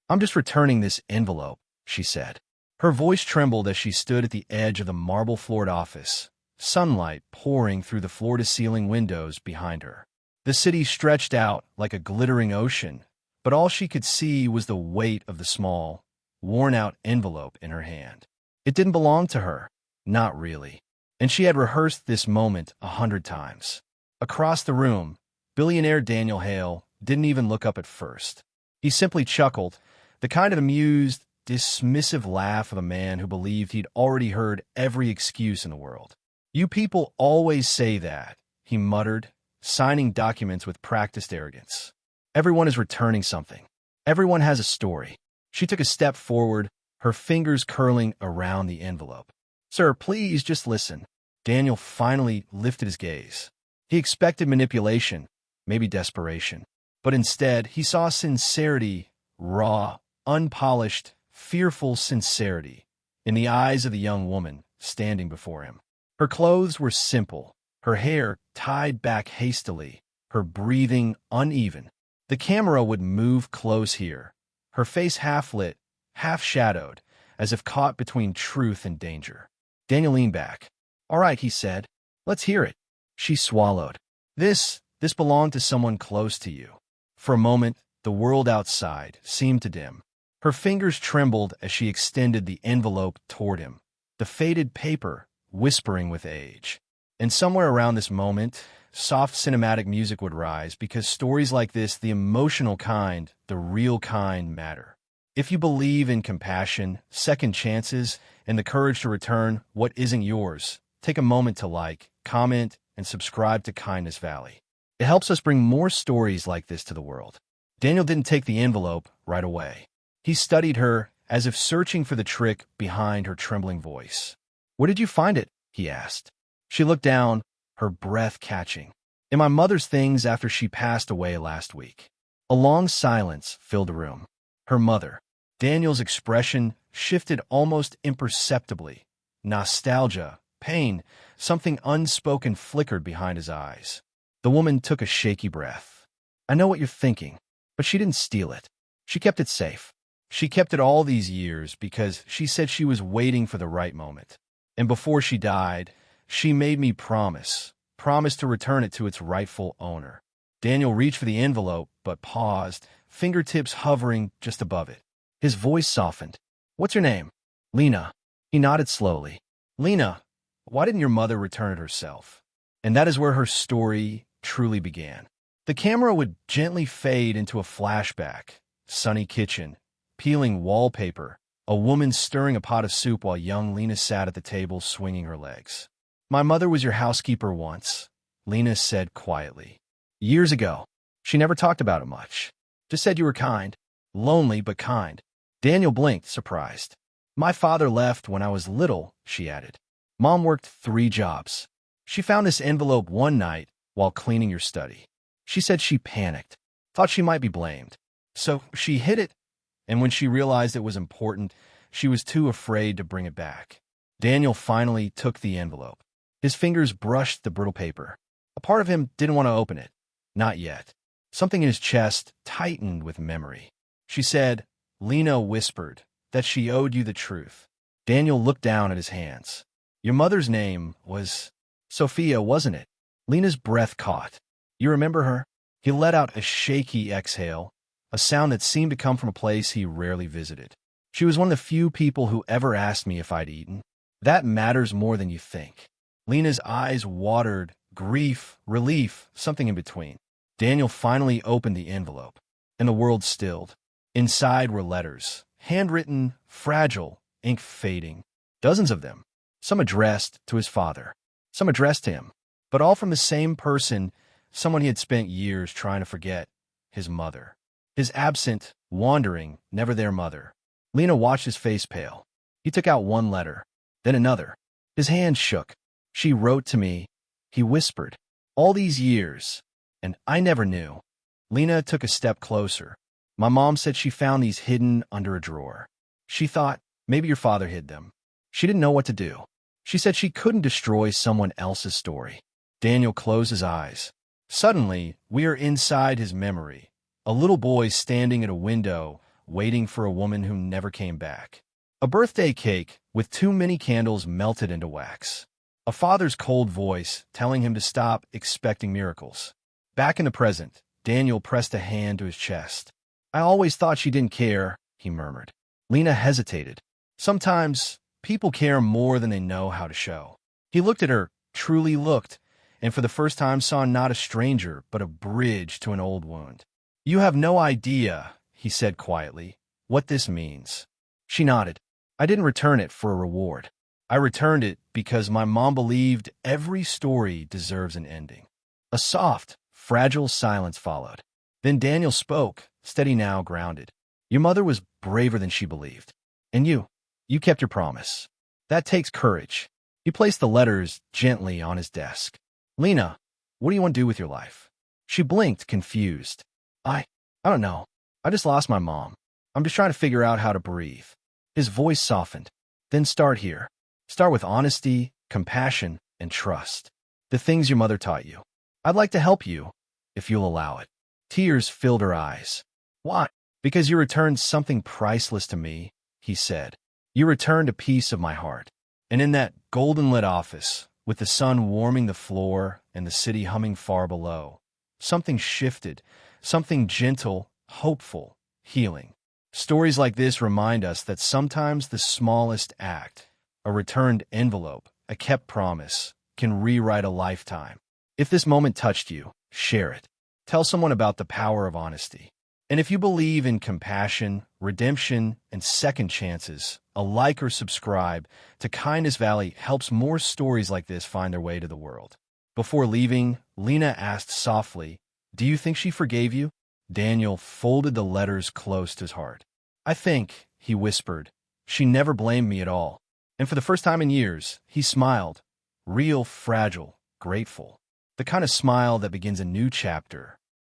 I'm just returning this envelope, she said. Her voice trembled as she stood at the edge of the marble-floored office, sunlight pouring through the floor-to-ceiling windows behind her. The city stretched out like a glittering ocean, but all she could see was the weight of the small, worn-out envelope in her hand. It didn't belong to her, not really, and she had rehearsed this moment 100 times. Across the room, billionaire Daniel Hale didn't even look up at first. He simply chuckled, the kind of amused, dismissive laugh of a man who believed he'd already heard every excuse in the world. "You people always say that," he muttered, signing documents with practiced arrogance. "Everyone is returning something. Everyone has a story." She took a step forward, her fingers curling around the envelope. "Sir, please just listen." Daniel finally lifted his gaze. He expected manipulation, maybe desperation, but instead he saw sincerity, raw, unpolished, fearful sincerity, in the eyes of the young woman standing before him. Her clothes were simple, her hair tied back hastily, her breathing uneven. The camera would move close here, her face half-lit, half-shadowed, as if caught between truth and danger. Daniel leaned back. "All right," he said. "Let's hear it." She swallowed. This belonged to someone close to you." For a moment, the world outside seemed to dim. Her fingers trembled as she extended the envelope toward him, the faded paper whispering with age. And somewhere around this moment, soft cinematic music would rise, because stories like this, the emotional kind, the real kind, matter. If you believe in compassion, second chances, and the courage to return what isn't yours, take a moment to like, comment, and subscribe to Kindness Valley. It helps us bring more stories like this to the world. Daniel didn't take the envelope right away. He studied her as if searching for the trick behind her trembling voice. "Where did you find it?" he asked. She looked down, her breath catching. "In my mother's things after she passed away last week." A long silence filled the room. Her mother. Daniel's expression shifted almost imperceptibly. Nostalgia, pain, something unspoken flickered behind his eyes. The woman took a shaky breath. "I know what you're thinking, but she didn't steal it. She kept it safe. She kept it all these years because she said she was waiting for the right moment. And before she died, she made me promise to return it to its rightful owner." Daniel reached for the envelope, but paused, fingertips hovering just above it. His voice softened. "What's your name?" "Lena." He nodded slowly. "Lena, why didn't your mother return it herself?" And that is where her story truly began. The camera would gently fade into a flashback. Sunny kitchen, peeling wallpaper, a woman stirring a pot of soup while young Lena sat at the table swinging her legs. "My mother was your housekeeper once," Lena said quietly. "Years ago. She never talked about it much. Just said you were kind. Lonely, but kind." Daniel blinked, surprised. "My father left when I was little," she added. "Mom worked 3 jobs. She found this envelope one night while cleaning your study. She said she panicked, thought she might be blamed. So she hid it, and when she realized it was important, she was too afraid to bring it back." Daniel finally took the envelope. His fingers brushed the brittle paper. A part of him didn't want to open it. Not yet. Something in his chest tightened with memory. She said, "Lena whispered that she owed you the truth." Daniel looked down at his hands. "Your mother's name was Sophia, wasn't it?" Lena's breath caught. "You remember her?" He let out a shaky exhale, a sound that seemed to come from a place he rarely visited. "She was one of the few people who ever asked me if I'd eaten. That matters more than you think." Lena's eyes watered, grief, relief, something in between. Daniel finally opened the envelope, and the world stilled. Inside were letters, handwritten, fragile, ink fading. Dozens of them. Some addressed to his father, some addressed to him, but all from the same person, someone he had spent years trying to forget, his mother. His absent, wandering, never-there mother. Lena watched his face pale. He took out one letter, then another. His hand shook. "She wrote to me," he whispered. "All these years, and I never knew." Lena took a step closer. "My mom said she found these hidden under a drawer. She thought maybe your father hid them. She didn't know what to do. She said she couldn't destroy someone else's story." Daniel closed his eyes. Suddenly, we are inside his memory. A little boy standing at a window, waiting for a woman who never came back. A birthday cake with too many candles melted into wax. A father's cold voice telling him to stop expecting miracles. Back in the present, Daniel pressed a hand to his chest. I always thought she didn't care, he murmured. Lena hesitated. Sometimes, people care more than they know how to show. He looked at her, truly looked, and for the first time saw not a stranger, but a bridge to an old wound. You have no idea, he said quietly, what this means. She nodded. I didn't return it for a reward. I returned it because my mom believed every story deserves an ending. A soft, fragile silence followed. Then Daniel spoke, steady now, grounded. Your mother was braver than she believed. And you kept your promise. That takes courage. He placed the letters gently on his desk. Lena, what do you want to do with your life? She blinked, confused. I don't know. I just lost my mom. I'm just trying to figure out how to breathe. His voice softened. Then start here. Start with honesty, compassion, and trust. The things your mother taught you. I'd like to help you, if you'll allow it. Tears filled her eyes. Why? Because you returned something priceless to me, he said. You returned a piece of my heart. And in that golden-lit office, with the sun warming the floor and the city humming far below, something shifted, something gentle, hopeful, healing. Stories like this remind us that sometimes the smallest act, a returned envelope, a kept promise, can rewrite a lifetime. If this moment touched you, share it. Tell someone about the power of honesty. And if you believe in compassion, redemption, and second chances, a like or subscribe to Kindness Valley helps more stories like this find their way to the world. Before leaving, Lena asked softly, do you think she forgave you? Daniel folded the letters close to his heart. I think, he whispered, she never blamed me at all. And for the first time in years, he smiled, real, fragile, grateful. The kind of smile that begins a new chapter,